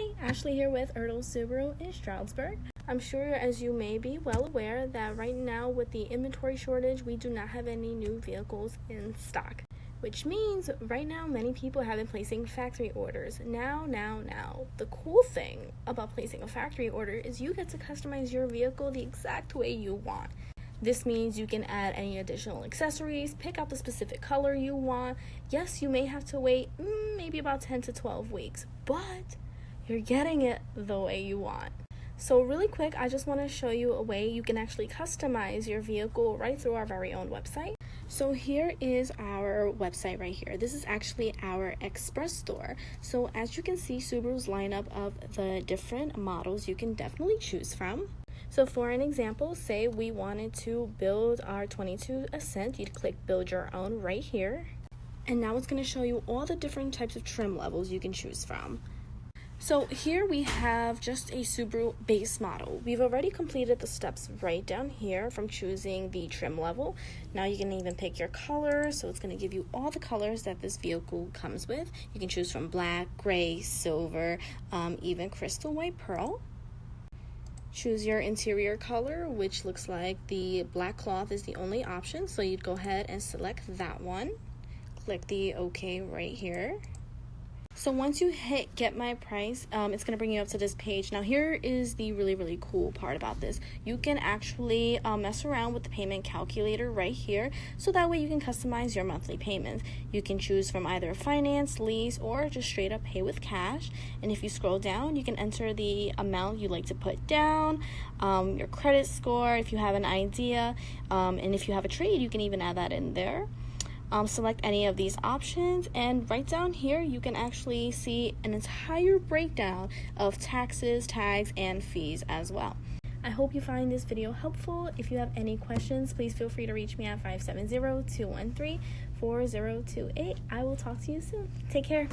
Hi, Ashley here with Ertle Subaru in Stroudsburg. I'm sure as you may be well aware that right now with the inventory shortage, we do not have any new vehicles in stock. Which means right now many people have been placing factory orders. Now. The cool thing about placing a factory order is you get to customize your vehicle the exact way you want. This means you can add any additional accessories, pick out the specific color you want. Yes, you may have to wait maybe about 10 to 12 weeks, but you're getting it the way you want. So really quick, I just want to show you a way you can actually customize your vehicle right through our very own website. So here is our website right here. This is actually our express store. So as you can see, Subaru's lineup of the different models you can definitely choose from. So for an example, say we wanted to build our 22 Ascent, you'd click build your own right here. And now it's going to show you all the different types of trim levels you can choose from. So here we have just a Subaru base model. We've already completed the steps right down here from choosing the trim level. Now you can even pick your color, so it's going to give you all the colors that this vehicle comes with. You can choose from black, gray, silver, even crystal white pearl. Choose your interior color, which looks like the black cloth is the only option, so you'd go ahead and select that one. Click the OK right here. So once you hit get my price, it's going to bring you up to this page. Now here is the really cool part about this. You can actually mess around with the payment calculator right here, so that way you can customize your monthly payments. You can choose from either finance, lease, or just straight up pay with cash. And if you scroll down, you can enter the amount you'd like to put down, your credit score if you have an idea, and if you have a trade, you can even add that in there. Select any of these options, and right down here you can actually see an entire breakdown of taxes, tags, and fees as well. I hope you find this video helpful. If you have any questions, please feel free to reach me at 570-213-4028. I will talk to you soon. Take care.